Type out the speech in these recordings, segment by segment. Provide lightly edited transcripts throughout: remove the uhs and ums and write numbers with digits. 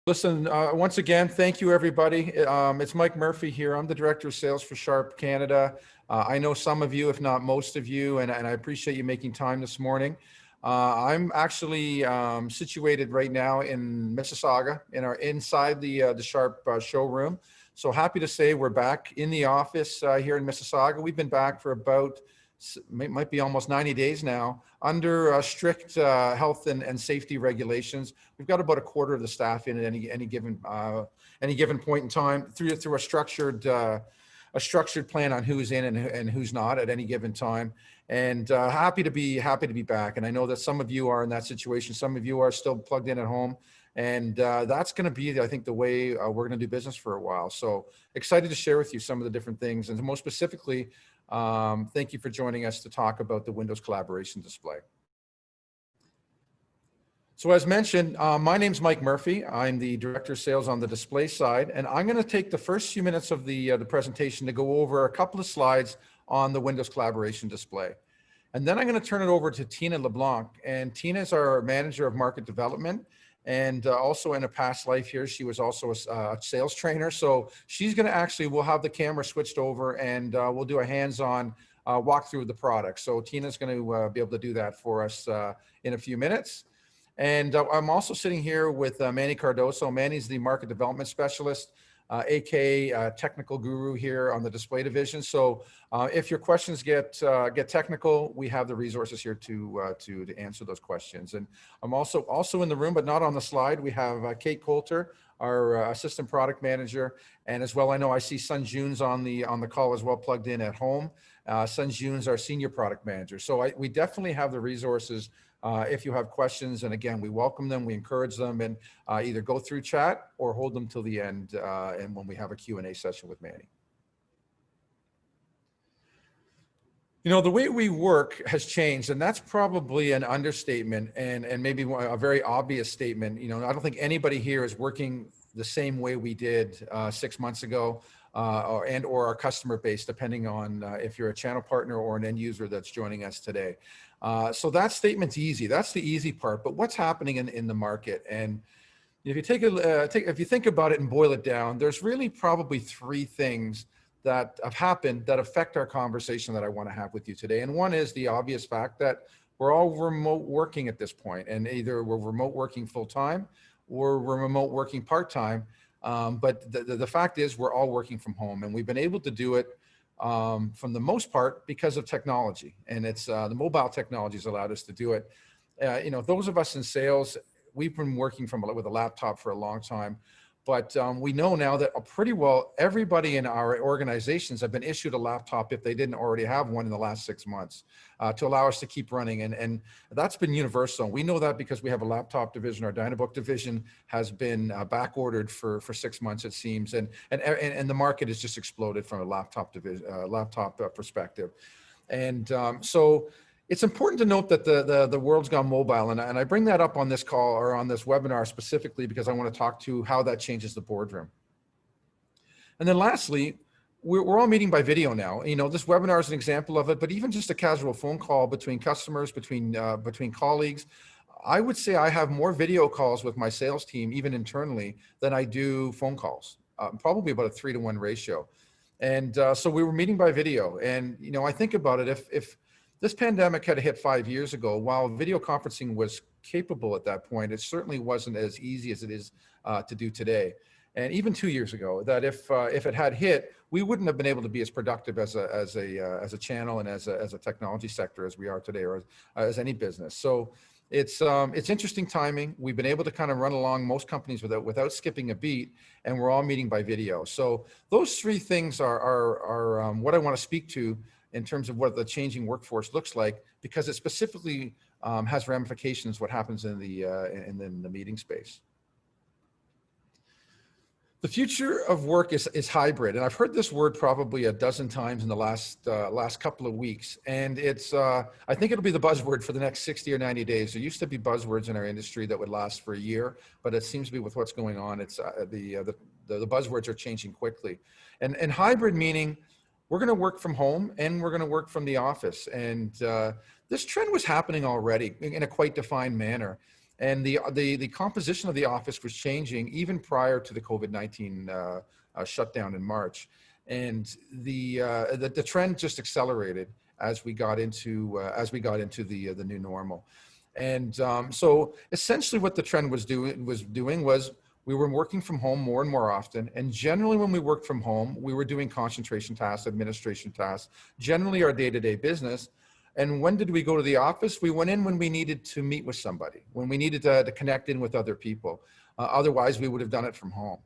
Listen, once again, thank you, everybody. It's Mike Murphy here. I'm the Director of Sales for Sharp Canada. I know some of you, if not most of you, and I appreciate you making time this morning. I'm actually situated right now in Mississauga, inside the Sharp showroom. So happy to say we're back in the office here in Mississauga. We've been back for about might be almost 90 days now under strict health and safety regulations. We've got about a quarter of the staff in at any given point in time through a structured plan on who's in and who's not at any given time. And happy to be back. And I know that some of you are in that situation. Some of you are still plugged in at home. And that's going to be, I think, the way we're going to do business for a while. So excited to share with you some of the different things. And most specifically, thank you for joining us to talk about the Windows collaboration display. So as mentioned, my name's Mike Murphy. I'm the Director of Sales on the display side, and I'm going to take the first few minutes of the presentation to go over a couple of slides on the Windows collaboration display. And then I'm going to turn it over to Tina LeBlanc, and Tina is our Manager of Market Development. And also in a past life here, she was also a sales trainer. So she's going to we'll have the camera switched over and we'll do a hands-on walkthrough of the product. So Tina's going to be able to do that for us in a few minutes. And I'm also sitting here with Manny Cardoso. Manny's the market development specialist, aka technical guru here on the display division. So if your questions get technical, we have the resources here to answer those questions. And I'm also in the room, but not on the slide. We have Kate Coulter, our assistant product manager, and as well, I see Sun Jun's on the call as well, plugged in at home. Sun Jun's our senior product manager. So we definitely have the resources. If you have questions, and again, we welcome them, we encourage them, and either go through chat or hold them till the end and when we have a Q&A session with Manny. You know, the way we work has changed, and that's probably an understatement and maybe a very obvious statement. You know, I don't think anybody here is working the same way we did 6 months ago or our customer base, depending on if you're a channel partner or an end user that's joining us today. So that statement's easy. That's the easy part. But what's happening in the market? And if you if you think about it and boil it down, there's really probably three things that have happened that affect our conversation that I want to have with you today. And one is the obvious fact that we're all remote working at this point, and either we're remote working full time or we're remote working part time. But the fact is we're all working from home, and we've been able to do it from the most part because of technology, and it's the mobile technology has allowed us to do it. You know, those of us in sales, we've been working with a laptop for a long time, but we know now that pretty well everybody in our organizations have been issued a laptop if they didn't already have one in the last 6 months to allow us to keep running. And that's been universal. We know that because we have a laptop division. Our Dynabook division has been back ordered for 6 months, it seems. And the market has just exploded from a laptop perspective. And so it's important to note that the world's gone mobile, and I bring that up on this call or on this webinar specifically because I want to talk to how that changes the boardroom. And then lastly, we're all meeting by video now. You know, this webinar is an example of it, but even just a casual phone call between customers, between colleagues, I would say I have more video calls with my sales team, even internally, than I do phone calls, probably about a 3-to-1 ratio. And so we were meeting by video. And, you know, I think about it, if this pandemic had hit 5 years ago, while video conferencing was capable at that point, it certainly wasn't as easy as it is to do today. And even 2 years ago, that if it had hit, we wouldn't have been able to be as productive as a channel and as a technology sector as we are today, or as any business. So it's interesting timing. We've been able to kind of run along most companies without skipping a beat, and we're all meeting by video. So those three things are what I want to speak to in terms of what the changing workforce looks like, because it specifically has ramifications what happens in the meeting space. The future of work is hybrid, and I've heard this word probably a dozen times in the last couple of weeks, and it's I think it'll be the buzzword for the next 60 or 90 days. There used to be buzzwords in our industry that would last for a year, but it seems to be with what's going on, it's the buzzwords are changing quickly, and hybrid meaning we're going to work from home and we're going to work from the office, and this trend was happening already in a quite defined manner. And the composition of the office was changing even prior to the COVID-19 shutdown in March. And the trend just accelerated as we got into the new normal. And so essentially what the trend was doing was we were working from home more and more often. And generally when we worked from home, we were doing concentration tasks, administration tasks, generally our day-to-day business. And when did we go to the office? We went in when we needed to meet with somebody, when we needed to connect in with other people. Otherwise, we would have done it from home.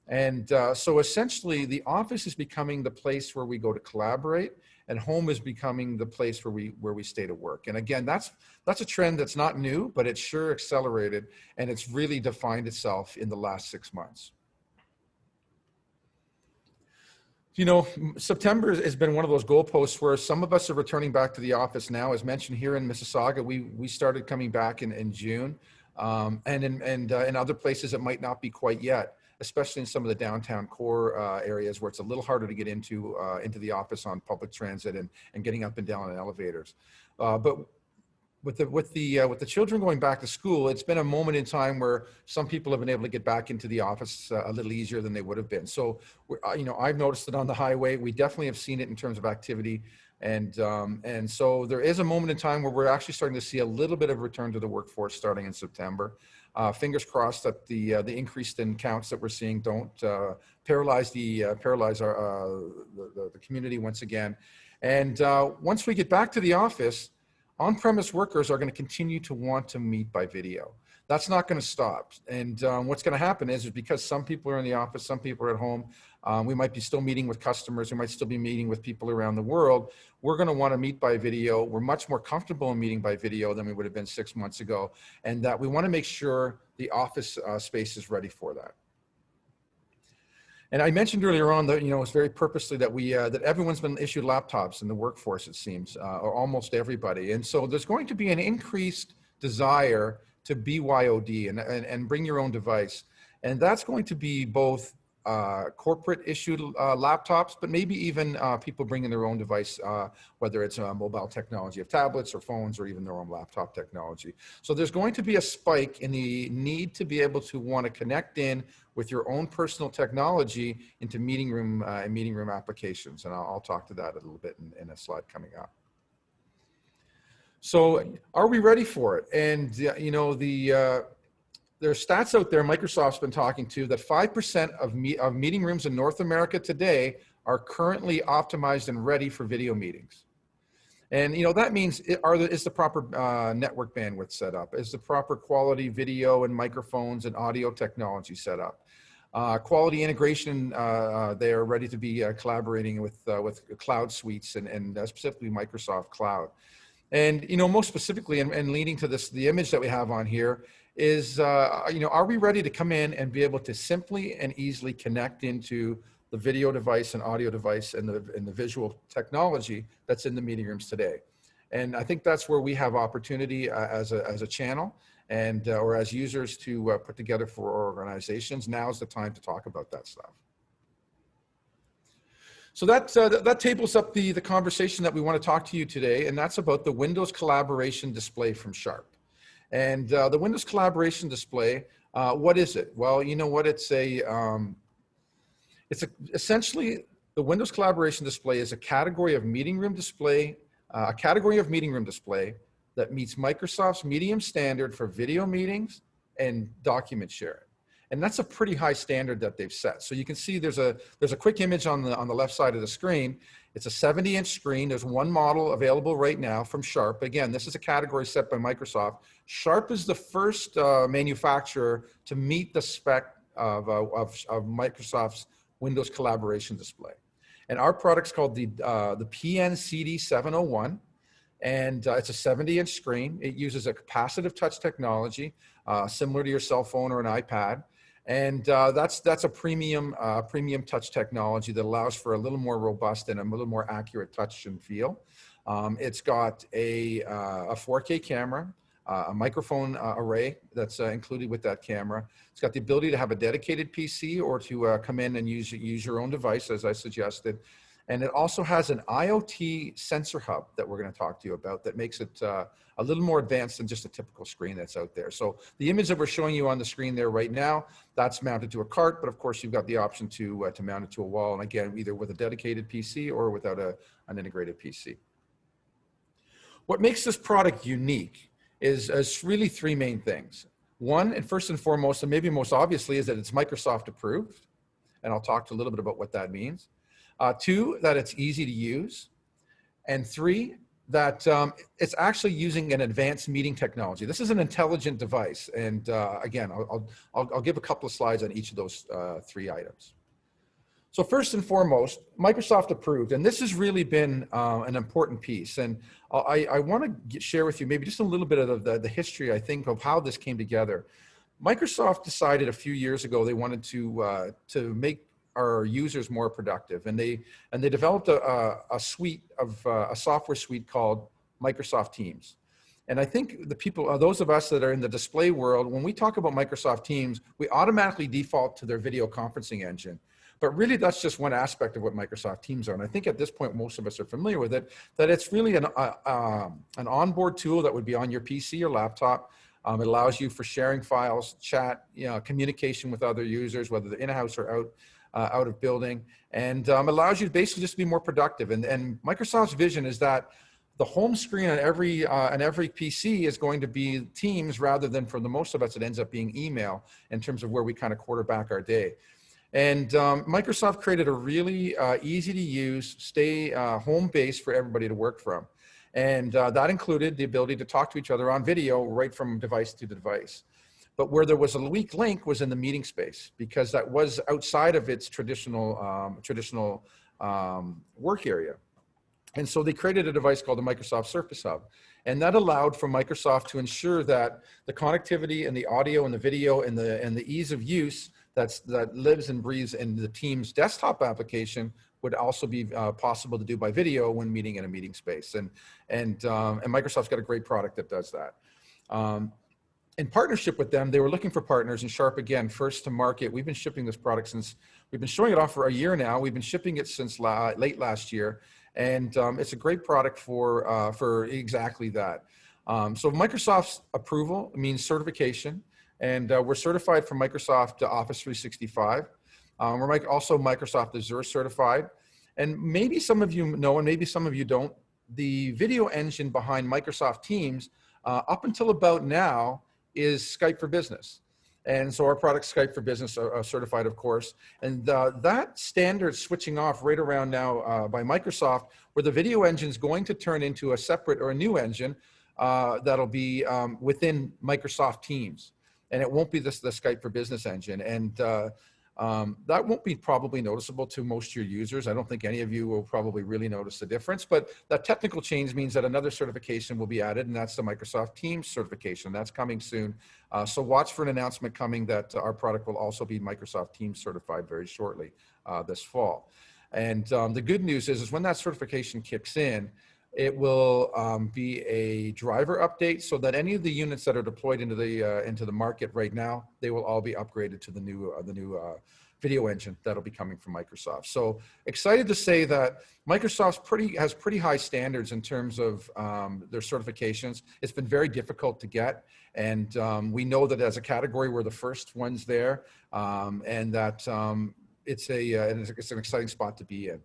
And so essentially, the office is becoming the place where we go to collaborate, and home is becoming the place where we stay to work. And again, that's a trend that's not new, but it's sure accelerated, and it's really defined itself in the last 6 months. You know, September has been one of those goalposts where some of us are returning back to the office now. As mentioned here in Mississauga, we started coming back in June, and in other places it might not be quite yet, especially in some of the downtown core areas where it's a little harder to get into the office on public transit and getting up and down in elevators. But with the children going back to school, it's been a moment in time where some people have been able to get back into the office a little easier than they would have been. So, you know, I've noticed it on the highway. We definitely have seen it in terms of activity. And so there is a moment in time where we're actually starting to see a little bit of return to the workforce starting in September. Fingers crossed that the increase in counts that we're seeing don't paralyze the community once again. And once we get back to the office, on-premise workers are going to continue to want to meet by video. That's not going to stop. And what's going to happen is because some people are in the office, some people are at home, we might be still meeting with customers, we might still be meeting with people around the world. We're going to want to meet by video. We're much more comfortable in meeting by video than we would have been 6 months ago. And that we want to make sure the office space is ready for that. And I mentioned earlier on that, you know, it's very purposely that that everyone's been issued laptops in the workforce, it seems, or almost everybody. And so there's going to be an increased desire to BYOD and bring your own device. And that's going to be both corporate issued laptops, but maybe even people bringing their own device, whether it's mobile technology of tablets or phones or even their own laptop technology. So there's going to be a spike in the need to be able to want to connect in with your own personal technology into meeting room applications. And I'll talk to that a little bit in a slide coming up. So are we ready for it? And you know, there are stats out there Microsoft's been talking to that 5% of meeting rooms in North America today are currently optimized and ready for video meetings. And you know, that means is the proper network bandwidth set up? Is the proper quality video and microphones and audio technology set up? Quality integration, they are ready to be collaborating with cloud suites and specifically Microsoft Cloud. And you know, most specifically, and leading to this, the image that we have on here is, you know, are we ready to come in and be able to simply and easily connect into the video device and audio device and the visual technology that's in the meeting rooms today? And I think that's where we have opportunity as a channel and or as users to put together for organizations. Now's the time to talk about that stuff. So that tables up the conversation that we want to talk to you today, and that's about the Windows Collaboration Display from Sharp. And the Windows Collaboration Display, what is it? Well, you know what? Essentially the Windows Collaboration Display is a category of meeting room display, that meets Microsoft's medium standard for video meetings and document sharing. And that's a pretty high standard that they've set. So you can see there's a quick image on the left side of the screen. It's a 70-inch screen. There's one model available right now from Sharp. Again, this is a category set by Microsoft. Sharp is the first manufacturer to meet the spec of Microsoft's Windows Collaboration Display. And our product's called the PNCD 701. And it's a 70-inch screen. It uses a capacitive touch technology, similar to your cell phone or an iPad. And that's a premium touch technology that allows for a little more robust and a little more accurate touch and feel. It's got a 4K camera, a microphone array that's included with that camera. It's got the ability to have a dedicated PC or to come in and use your own device, as I suggested. And it also has an IoT sensor hub that we're going to talk to you about that makes it a little more advanced than just a typical screen that's out there. So the image that we're showing you on the screen there right now, that's mounted to a cart, but of course you've got the option to mount it to a wall. And again, either with a dedicated PC or without an integrated PC. What makes this product unique is really three main things. One, and first and foremost, and maybe most obviously, is that it's Microsoft approved. And I'll talk a little bit about what that means. Two, that it's easy to use. And three, that it's actually using an advanced meeting technology. This is an intelligent device. And again, I'll give a couple of slides on each of those three items. So first and foremost, Microsoft approved, and this has really been an important piece. And I want to share with you maybe just a little bit of the history, I think, of how this came together. Microsoft decided a few years ago they wanted to make our users more productive, and they developed a suite of a software suite called Microsoft Teams. And I think the people, those of us that are in the display world, when we talk about Microsoft Teams, we automatically default to their video conferencing engine. But really, that's just one aspect of what Microsoft Teams are. And I think at this point, most of us are familiar with it, that it's really an onboard tool that would be on your PC or laptop. It allows you for sharing files, chat, communication with other users, whether they're in-house or out of building, and allows you to basically just be more productive. And Microsoft's vision is that the home screen on every PC is going to be Teams, rather than, for the most of us, it ends up being email in terms of where we kind of quarterback our day. And Microsoft created a really easy to use, stay home base for everybody to work from. And that included the ability to talk to each other on video right from device to device. But where there was a weak link was in the meeting space, because that was outside of its traditional work area. And so they created a device called the Microsoft Surface Hub. And that allowed for Microsoft to ensure that the connectivity and the audio and the video and the ease of use that lives and breathes in the Teams desktop application would also be possible to do by video when meeting in a meeting space. And Microsoft's got a great product that does that. In partnership with them, they were looking for partners, and Sharp, again, first to market. We've been shipping this product since, we've been showing it off for a year now. We've been shipping it since late last year. And it's a great product for exactly that. So Microsoft's approval means certification. And we're certified from Microsoft Office 365. We're also Microsoft Azure certified. And maybe some of you know, and maybe some of you don't, the video engine behind Microsoft Teams, up until about now, is Skype for Business. And so our product, Skype for Business, are certified, of course. And that standard switching off right around now by Microsoft, where the video engine is going to turn into a separate or a new engine that'll be within Microsoft Teams. And it won't be the Skype for Business engine. And that won't be probably noticeable to most of your users. I don't think any of you will probably really notice the difference, but that technical change means that another certification will be added, and that's the Microsoft Teams certification. That's coming soon. So watch for an announcement coming that our product will also be Microsoft Teams certified very shortly this fall. And the good news is when that certification kicks in, it will be a driver update, so that any of the units that are deployed into the market right now, they will all be upgraded to the new video engine that'll be coming from Microsoft. So excited to say that Microsoft has pretty high standards in terms of their certifications. It's been very difficult to get, and we know that as a category, we're the first ones there, and that it's an exciting spot to be in.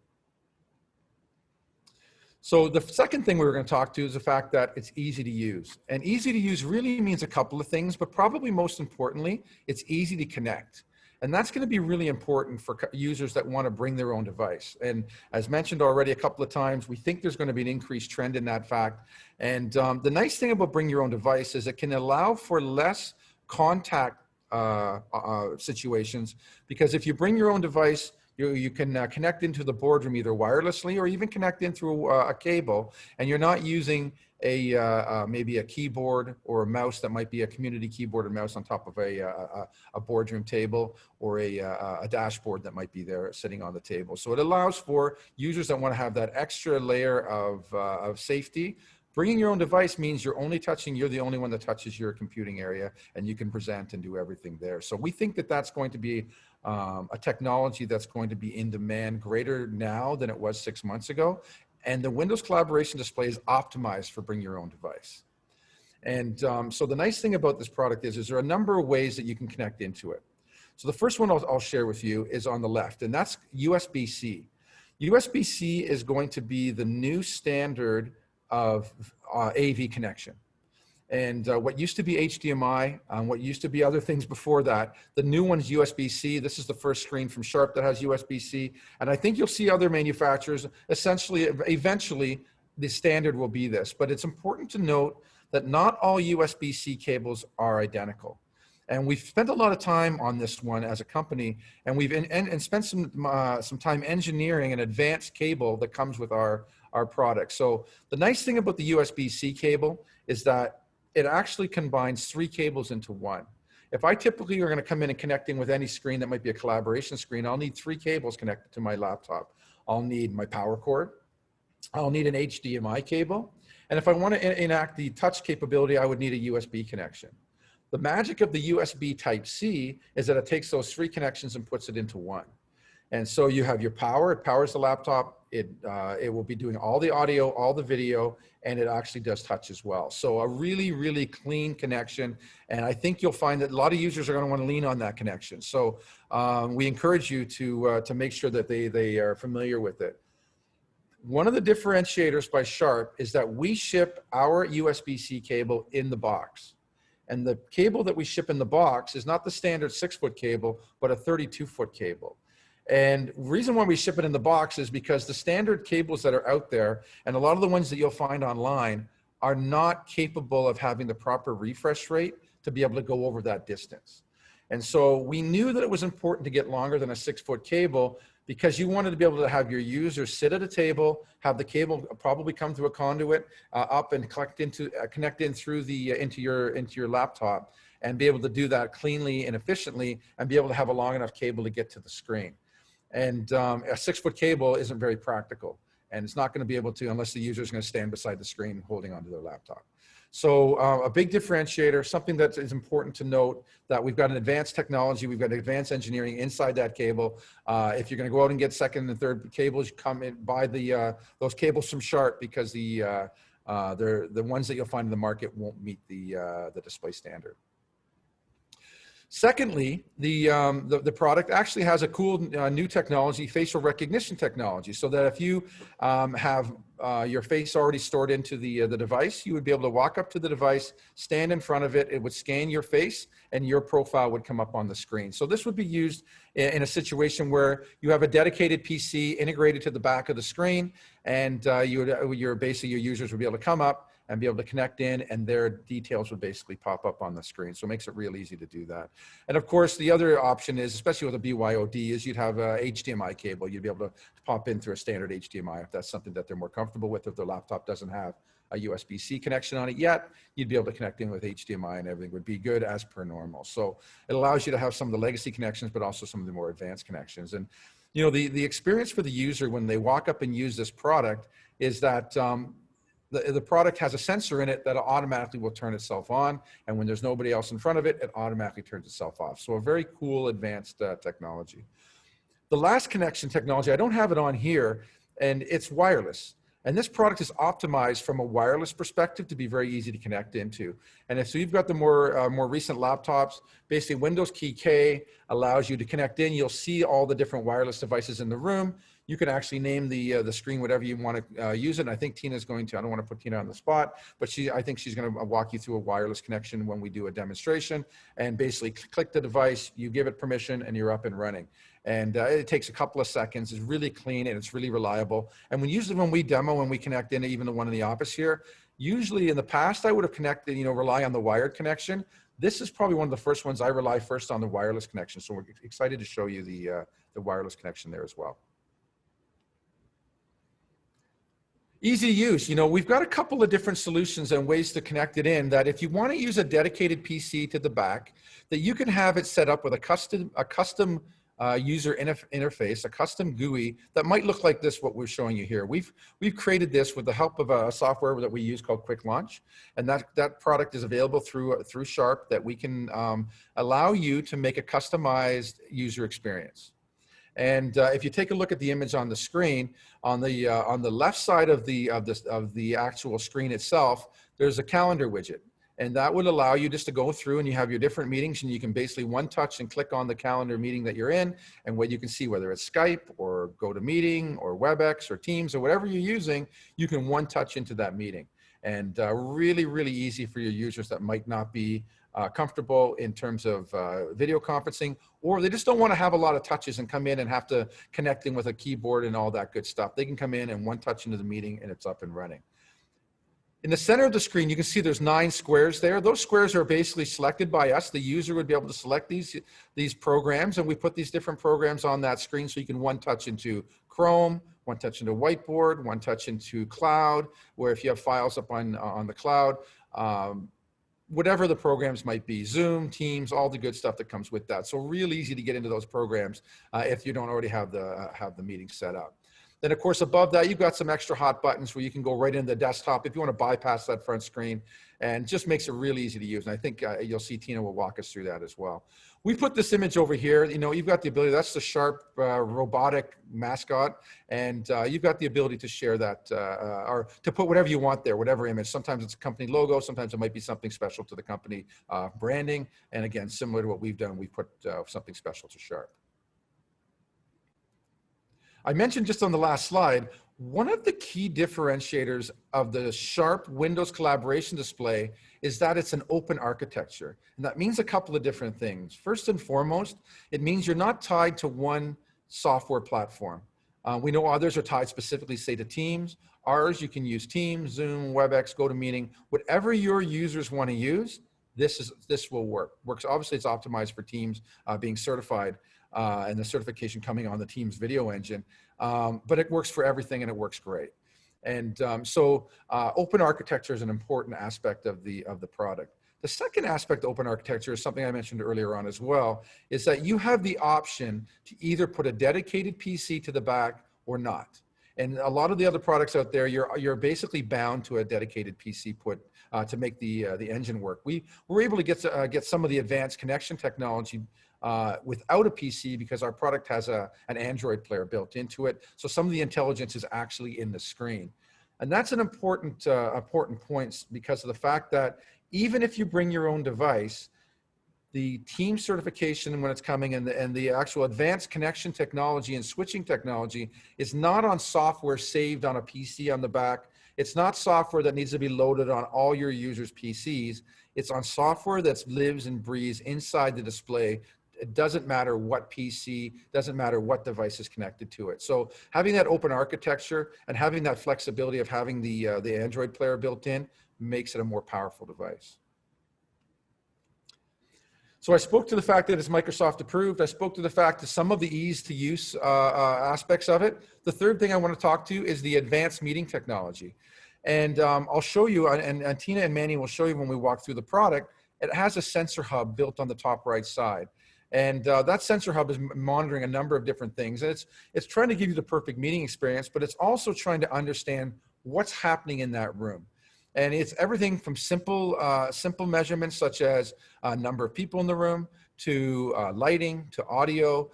So the second thing we were going to talk to is the fact that it's easy to use. And easy to use really means a couple of things, but probably most importantly, it's easy to connect. And that's going to be really important for users that want to bring their own device. And as mentioned already a couple of times, we think there's going to be an increased trend in that fact. And the nice thing about bring your own device is it can allow for less contact situations, because if you bring your own device, you can connect into the boardroom either wirelessly or even connect in through a cable, and you're not using maybe a keyboard or a mouse that might be a community keyboard or mouse on top of a boardroom table, or a dashboard that might be there sitting on the table. So it allows for users that want to have that extra layer of safety, Bringing your own device means you're the only one that touches your computing area, and you can present and do everything there. So we think that that's going to be a technology that's going to be in demand greater now than it was 6 months ago. And the Windows collaboration display is optimized for bring your own device. And so the nice thing about this product is there are a number of ways that you can connect into it. So the first one I'll share with you is on the left, and that's USB-C. USB-C is going to be the new standard of AV connection. And what used to be HDMI, what used to be other things before that, the new one's USB-C. This is the first screen from Sharp that has USB-C. And I think you'll see other manufacturers, eventually, the standard will be this. But it's important to note that not all USB-C cables are identical. And we've spent a lot of time on this one as a company, and we've spent some time engineering an advanced cable that comes with our product. So the nice thing about the USB-C cable is that it actually combines 3 cables into one. If I typically are going to come in and connecting with any screen that might be a collaboration screen, I'll need 3 cables connected to my laptop. I'll need my power cord, I'll need an HDMI cable, and if I want to enact the touch capability, I would need a USB connection. The magic of the USB Type-C is that it takes those 3 connections and puts it into one. And so you have your power, it powers the laptop, it will be doing all the audio, all the video, and it actually does touch as well. So a really, really clean connection. And I think you'll find that a lot of users are going to want to lean on that connection. So we encourage you to make sure that they are familiar with it. One of the differentiators by Sharp is that we ship our USB-C cable in the box. And the cable that we ship in the box is not the standard 6-foot cable, but a 32-foot cable. And the reason why we ship it in the box is because the standard cables that are out there, and a lot of the ones that you'll find online, are not capable of having the proper refresh rate to be able to go over that distance. And so we knew that it was important to get longer than a 6-foot cable because you wanted to be able to have your user sit at a table, have the cable probably come through a conduit up and connect in through the into your laptop, and be able to do that cleanly and efficiently, and be able to have a long enough cable to get to the screen. And a 6-foot cable isn't very practical, and it's not going to be able to unless the user is going to stand beside the screen holding onto their laptop. So a big differentiator, something that is important to note, that we've got an advanced technology, we've got advanced engineering inside that cable. If you're going to go out and get second and third cables, you come in, buy those cables from Sharp, because the ones that you'll find in the market won't meet the display standard. Secondly, the product actually has a cool new technology, facial recognition technology, so that if you have your face already stored into the device, you would be able to walk up to the device, stand in front of it, it would scan your face, and your profile would come up on the screen. So this would be used in a situation where you have a dedicated PC integrated to the back of the screen, and your users would be able to come up and be able to connect in, and their details would basically pop up on the screen. So it makes it real easy to do that. And of course, the other option is, especially with a BYOD, is you'd have a HDMI cable. You'd be able to pop in through a standard HDMI if that's something that they're more comfortable with. If their laptop doesn't have a USB-C connection on it yet, you'd be able to connect in with HDMI, and everything would be good as per normal. So it allows you to have some of the legacy connections, but also some of the more advanced connections. And you know, the experience for the user when they walk up and use this product is that the product has a sensor in it that automatically will turn itself on, and when there's nobody else in front of it, it automatically turns itself off. So a very cool advanced technology. The last connection technology, I don't have it on here, and it's wireless. And this product is optimized from a wireless perspective to be very easy to connect into. And so you've got the more recent laptops, basically Windows Key K allows you to connect in. You'll see all the different wireless devices in the room. You can actually name the screen whatever you want to use it. And I think Tina's going to, I don't want to put Tina on the spot, but I think she's going to walk you through a wireless connection when we do a demonstration, and basically click the device, you give it permission, and you're up and running. And it takes a couple of seconds. It's really clean and it's really reliable. And when we demo, when we connect in, even the one in the office here, usually in the past I would have connected, rely on the wired connection. This is probably one of the first ones I rely first on the wireless connection. So we're excited to show you the wireless connection there as well. Easy to use. We've got a couple of different solutions and ways to connect it in, that if you want to use a dedicated PC to the back, that you can have it set up with a custom user interface, a custom GUI that might look like this, what we're showing you here. We've created this with the help of a software that we use called Quick Launch, and that product is available through Sharp, that we can allow you to make a customized user experience. And if you take a look at the image on the screen, on the left side of the actual screen itself, there's a calendar widget. And that would allow you just to go through and you have your different meetings, and you can basically one touch and click on the calendar meeting that you're in, and what you can see, whether it's Skype or GoToMeeting or WebEx or Teams or whatever you're using, you can one touch into that meeting. And really, really easy for your users that might not be comfortable in terms of video conferencing, or they just don't want to have a lot of touches and come in and have to connect in with a keyboard and all that good stuff. They can come in and one touch into the meeting and it's up and running. In the center of the screen, you can see there's 9 squares there. Those squares are basically selected by us. The user would be able to select these programs, and we put these different programs on that screen so you can one touch into Chrome, one touch into Whiteboard, one touch into Cloud, where if you have files up on the cloud, whatever the programs might be, Zoom, Teams, all the good stuff that comes with that. So real easy to get into those programs if you don't already have the meeting set up. Then, of course, above that, you've got some extra hot buttons where you can go right into the desktop if you want to bypass that front screen, and just makes it really easy to use. And I think you'll see Tina will walk us through that as well. We put this image over here. You know, you've got the ability, that's the Sharp robotic mascot, and you've got the ability to share that or to put whatever you want there, whatever image. Sometimes it's a company logo, sometimes it might be something special to the company branding. And again, similar to what we've done, we put something special to Sharp. I mentioned just on the last slide, one of the key differentiators of the Sharp Windows collaboration display is that it's an open architecture. And that means a couple of different things. First and foremost, it means you're not tied to one software platform. We know others are tied specifically, say, to Teams. Ours, you can use Teams, Zoom, WebEx, GoToMeeting, whatever your users want to use, this will work. Obviously, it's optimized for Teams being certified, and the certification coming on the Teams video engine, but it works for everything and it works great. And so open architecture is an important aspect of the product. The second aspect of open architecture is something I mentioned earlier on as well, is that you have the option to either put a dedicated PC to the back or not. And a lot of the other products out there, you're basically bound to a dedicated PC put to make the engine work. We were able to get some of the advanced connection technology without a PC because our product has an Android player built into it. So some of the intelligence is actually in the screen. And that's an important point because of the fact that even if you bring your own device, the team certification when it's coming and the actual advanced connection technology and switching technology is not on software saved on a PC on the back. It's not software that needs to be loaded on all your users' PCs. It's on software that lives and breathes inside the display. It doesn't matter what PC, doesn't matter what device is connected to it. So having that open architecture and having that flexibility of having the Android player built in makes it a more powerful device. So I spoke to the fact that it's Microsoft approved. I spoke to the fact that some of the ease to use aspects of it. The third thing I want to talk to is the advanced meeting technology. And I'll show you, and Tina and Manny will show you when we walk through the product, it has a sensor hub built on the top right side. And that sensor hub is monitoring a number of different things. And it's trying to give you the perfect meeting experience, but it's also trying to understand what's happening in that room. And it's everything from simple measurements such as number of people in the room to lighting to audio.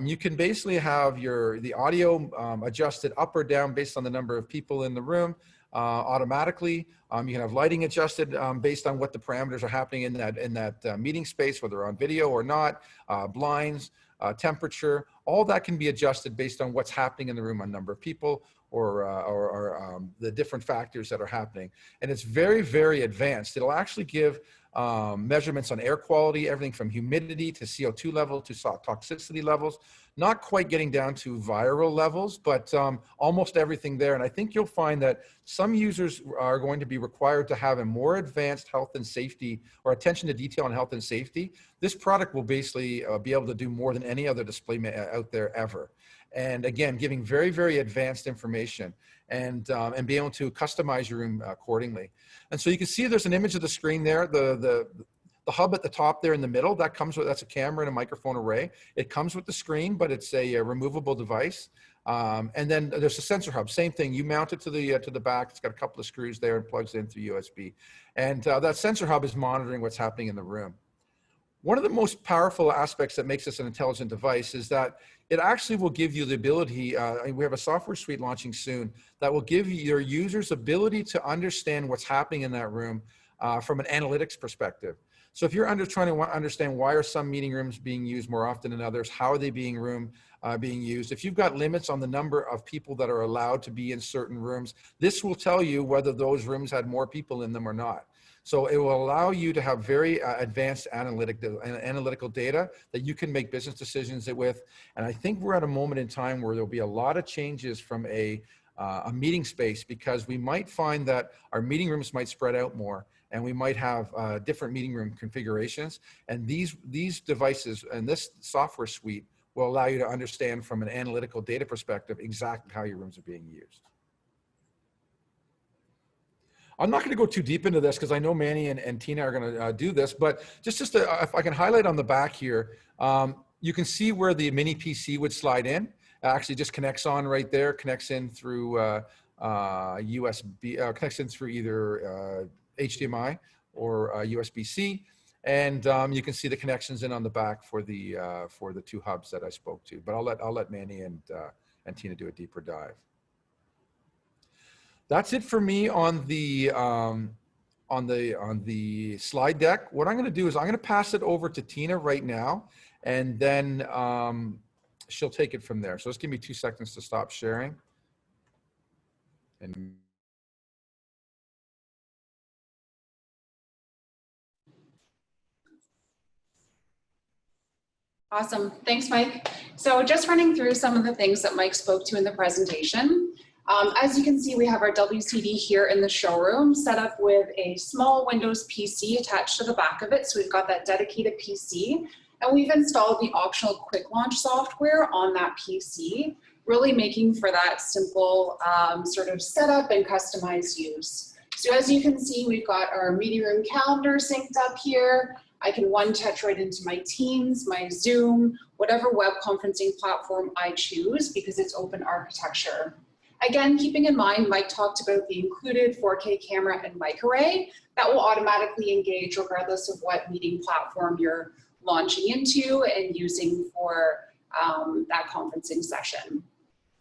You can basically have the audio adjusted up or down based on the number of people in the room automatically. You can have lighting adjusted based on what the parameters are happening in that meeting space, whether on video or not, blinds, temperature, all that can be adjusted based on what's happening in the room on number of people or the different factors that are happening. And it's very, very advanced. It'll actually give measurements on air quality, everything from humidity to CO2 level to toxicity levels, not quite getting down to viral levels, but almost everything there. And I think you'll find that some users are going to be required to have a more advanced health and safety or attention to detail on health and safety. This product will basically be able to do more than any other display out there ever. And again, giving very, very advanced information and be able to customize your room accordingly. And so you can see there's an image of the screen there. The The hub at the top there in the middle, that comes with, that's a camera and a microphone array. It comes with the screen, but it's a removable device. And then there's a sensor hub, same thing. You mount it to the back. It's got a couple of screws there and plugs in through USB. And that sensor hub is monitoring what's happening in the room. One of the most powerful aspects that makes this an intelligent device is that it actually will give you the ability, we have a software suite launching soon, that will give your users ability to understand what's happening in that room from an analytics perspective. So if you're trying to understand why are some meeting rooms being used more often than others, how are they being used, if you've got limits on the number of people that are allowed to be in certain rooms, this will tell you whether those rooms had more people in them or not. So it will allow you to have very advanced analytical data that you can make business decisions with. And I think we're at a moment in time where there'll be a lot of changes from a meeting space, because we might find that our meeting rooms might spread out more, and we might have different meeting room configurations. And these devices and this software suite will allow you to understand from an analytical data perspective exactly how your rooms are being used. I'm not going to go too deep into this because I know Manny and Tina are going to do this, but just if I can highlight on the back here, you can see where the mini PC would slide in. It actually just connects on right there, connects in through USB, connects in through either HDMI or USB-C, and you can see the connections in on the back for the two hubs that I spoke to. But I'll let Manny and Tina do a deeper dive. That's it for me on the slide deck. What I'm going to do is I'm going to pass it over to Tina right now, and then she'll take it from there. So just give me 2 seconds to stop sharing. And awesome. Thanks, Mike. So just running through some of the things that Mike spoke to in the presentation. As you can see, we have our WCD here in the showroom set up with a small Windows PC attached to the back of it. So we've got that dedicated PC, and we've installed the optional quick launch software on that PC, really making for that simple sort of setup and customized use. So as you can see, we've got our meeting room calendar synced up here. I can one touch right into my Teams, my Zoom, whatever web conferencing platform I choose, because it's open architecture. Again, keeping in mind, Mike talked about the included 4K camera and mic array that will automatically engage regardless of what meeting platform you're launching into and using for that conferencing session.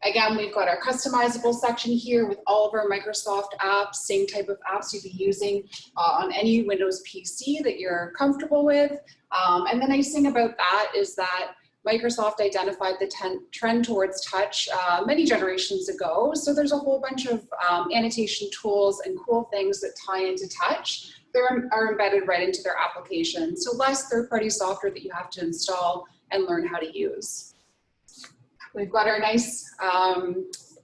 Again, we've got our customizable section here with all of our Microsoft apps, same type of apps you'd be using on any Windows PC that you're comfortable with. And the nice thing about that is that Microsoft identified the trend towards touch many generations ago. So there's a whole bunch of annotation tools and cool things that tie into touch that are embedded right into their application. So less third-party software that you have to install and learn how to use. We've got our nice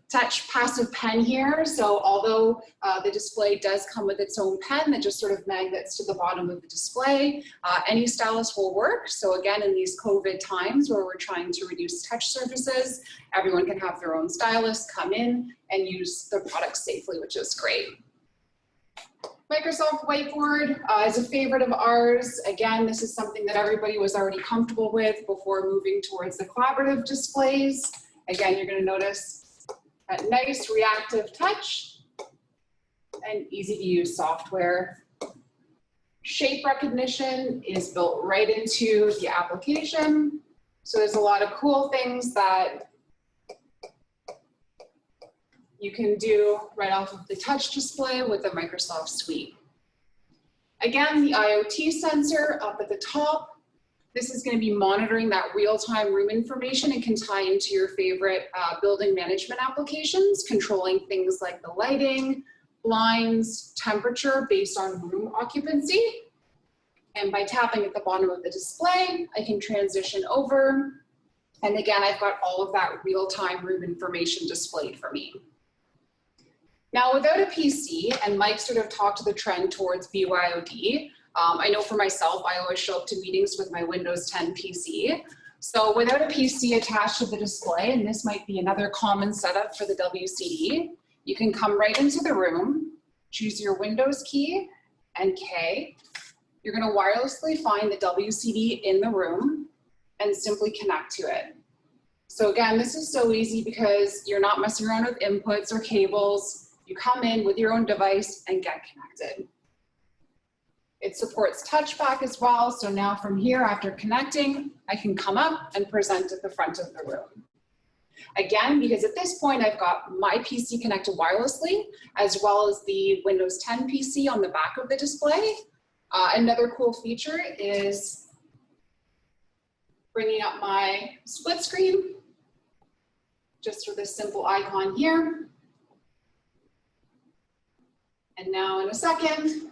touch passive pen here. So although the display does come with its own pen that just sort of magnets to the bottom of the display, any stylus will work. So again, in these COVID times where we're trying to reduce touch surfaces, everyone can have their own stylus, come in and use the product safely, which is great. Microsoft Whiteboard is a favorite of ours. Again, this is something that everybody was already comfortable with before moving towards the collaborative displays. Again, you're going to notice a nice reactive touch and easy to use software. Shape recognition is built right into the application. So there's a lot of cool things that you can do right off of the touch display with the Microsoft Suite. Again, the IoT sensor up at the top. This is going to be monitoring that real-time room information and can tie into your favorite building management applications, controlling things like the lighting, blinds, temperature based on room occupancy. And by tapping at the bottom of the display, I can transition over. And again, I've got all of that real-time room information displayed for me. Now, without a PC, and Mike sort of talked to the trend towards BYOD, I know for myself, I always show up to meetings with my Windows 10 PC. So without a PC attached to the display, and this might be another common setup for the WCD, you can come right into the room, choose your Windows key and K. you're going to wirelessly find the WCD in the room and simply connect to it. So again, this is so easy because you're not messing around with inputs or cables. You come in with your own device and get connected. It supports touchback as well. So now from here, after connecting, I can come up and present at the front of the room. Again, because at this point, I've got my PC connected wirelessly, as well as the Windows 10 PC on the back of the display. Another cool feature is bringing up my split screen, just for this simple icon here. And now in a second,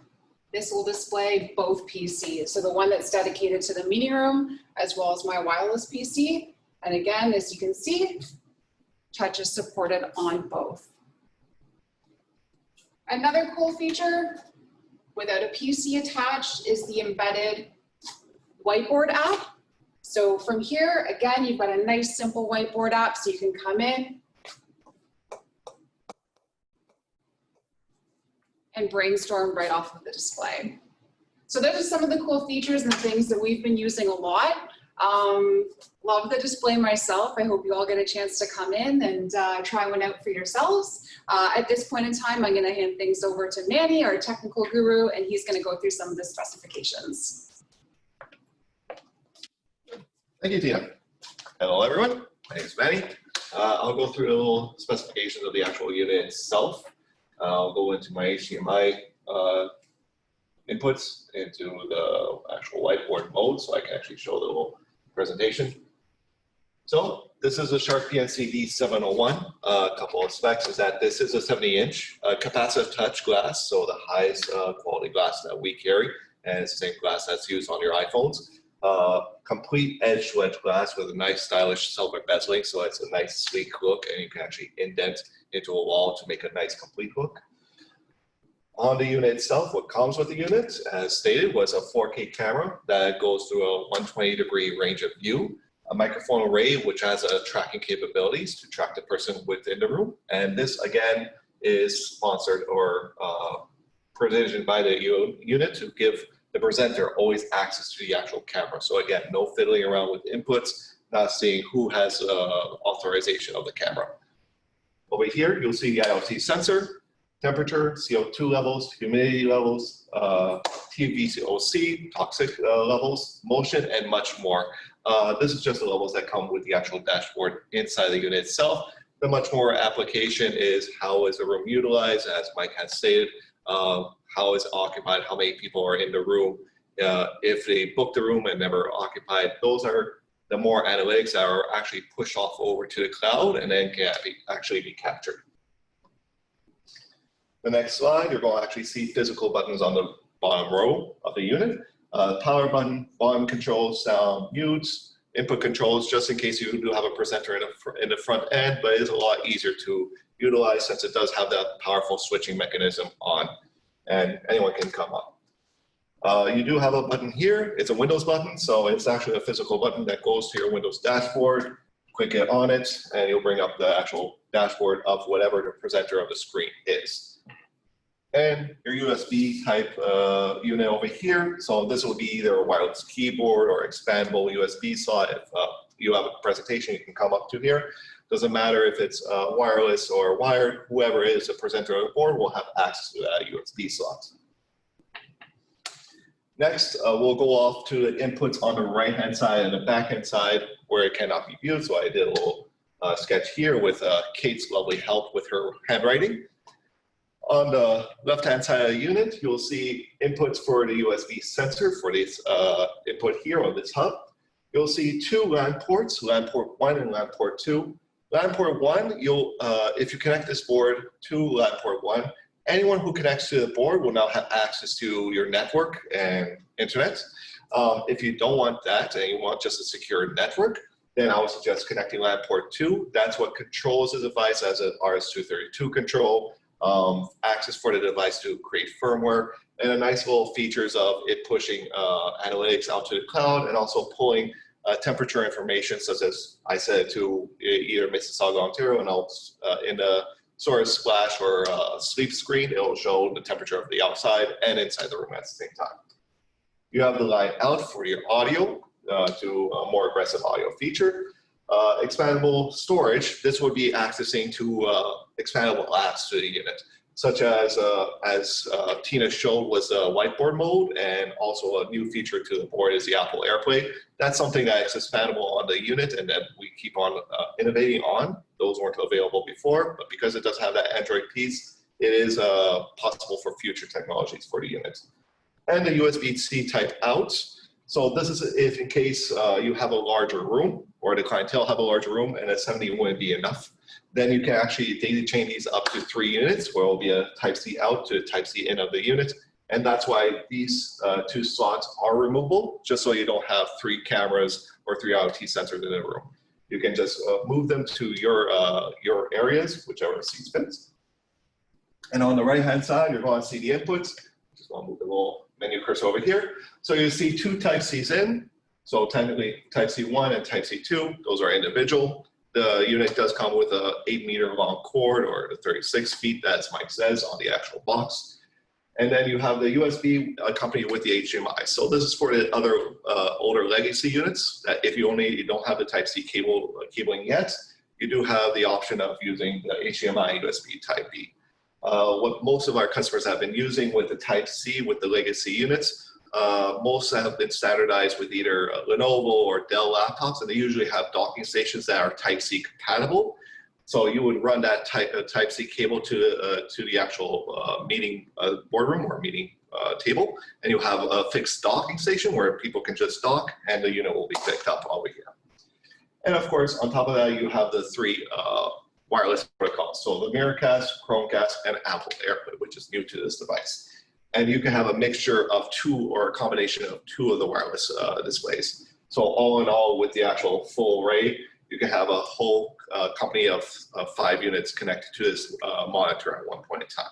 this will display both PCs. So the one that's dedicated to the meeting room, as well as my wireless PC. And again, as you can see, touch is supported on both. Another cool feature without a PC attached is the embedded whiteboard app. So from here, again, you've got a nice simple whiteboard app, so you can come in and brainstorm right off of the display. So those are some of the cool features and things that we've been using a lot. Love the display myself. I hope you all get a chance to come in and try one out for yourselves. At this point in time, I'm going to hand things over to Manny, our technical guru, and he's going to go through some of the specifications. Thank you, Tina. Hello, everyone. My name is Manny. I'll go through the little specifications of the actual unit itself. I'll go into my HDMI inputs into the actual whiteboard mode so I can actually show the little presentation. So this is a Sharp PNC D701. A couple of specs is that this is a 70-inch capacitive touch glass, so the highest quality glass that we carry, and it's the same glass that's used on your iPhones. Complete edge-to-edge glass with a nice stylish silver bezeling, so it's a nice sleek look, and you can actually indent into a wall to make a nice complete look. On the unit itself, what comes with the unit, as stated, was a 4K camera that goes through a 120-degree range of view, a microphone array which has tracking capabilities to track the person within the room, and this again is sponsored or provisioned by the unit to give the presenter always access to the actual camera. So again, no fiddling around with inputs, not seeing who has authorization of the camera. Over here, you'll see the IoT sensor, temperature, CO2 levels, humidity levels, TVOC, toxic levels, motion, and much more. This is just the levels that come with the actual dashboard inside the unit itself. The much more application is how is the room utilized, as Mike has stated, how is it occupied, how many people are in the room, if they booked the room and never occupied. Those are the more analytics that are actually pushed off over to the cloud and then can actually be captured. The next slide, you're going to actually see physical buttons on the bottom row of the unit. Power button, volume controls, sound, mutes, input controls, just in case you do have a presenter in the front end, but it is a lot easier to utilize since it does have that powerful switching mechanism on, and anyone can come up. You do have a button here. It's a Windows button, so it's actually a physical button that goes to your Windows dashboard. Click it on it, and you'll bring up the actual dashboard of whatever the presenter of the screen is. And your USB type unit over here. So this will be either a wireless keyboard or expandable USB slot. If you have a presentation, you can come up to here. Doesn't matter if it's wireless or wired, whoever is the presenter of the board will have access to that USB slot. Next, we'll go off to the inputs on the right-hand side and the back-hand side where it cannot be viewed. So I did a little sketch here with Kate's lovely help with her handwriting. On the left-hand side of the unit, you'll see inputs for the USB sensor for this input here on this hub. You'll see two LAN ports, LAN port 1 and LAN port 2. LAN port 1, if you connect this board to LAN port 1, anyone who connects to the board will now have access to your network and internet. If you don't want that and you want just a secure network, then I would suggest connecting LAN port 2. That's what controls the device as an RS-232 control, access for the device to create firmware, and a nice little features of it pushing analytics out to the cloud and also pulling temperature information, such as I said, to either Mississauga, Ontario, and in the source splash or sleep screen, it will show the temperature of the outside and inside the room at the same time. You have the line out for your audio to a more aggressive audio feature. Expandable storage, this would be accessing to expandable apps to the unit, such as Tina showed was the whiteboard mode, and also a new feature to the board is the Apple AirPlay. That's something that is expandable on the unit and that we keep on innovating on. Those weren't available before, but because it does have that Android piece, it is possible for future technologies for the unit. And the USB-C type out. So this is if in case you have a larger room or the clientele have a larger room and a 70 wouldn't be enough, then you can actually daisy chain these up to 3 units where it will be a Type-C out to Type-C in of the unit. And that's why these 2 slots are removable, just so you don't have 3 cameras or 3 IoT sensors in the room. You can just move them to your areas, whichever seats fits. And on the right-hand side, you're going to see the inputs. Just going to move the little menu cursor over here. So you see 2 Type-Cs in. So technically Type-C1 and Type-C2, those are individual. The unit does come with a 8-meter long cord or the 36 feet, as Mike says, on the actual box. And then you have the USB accompanied with the HDMI. So this is for the other older legacy units that if you don't have the Type-C cabling yet, you do have the option of using the HDMI USB Type-B. What most of our customers have been using with the Type-C with the legacy units, most have been standardized with either Lenovo or Dell laptops, and they usually have docking stations that are Type-C compatible. So you would run that Type-C cable to the actual meeting boardroom or meeting table, and you have a fixed docking station where people can just dock, and the unit will be picked up over here. And of course, on top of that, you have the 3 wireless protocols. So the Miracast, Chromecast, and Apple AirPlay, which is new to this device. And you can have a mixture of 2 or a combination of 2 of the wireless displays. So all in all, with the actual full array, you can have a whole company of 5 units connected to this monitor at one point in time.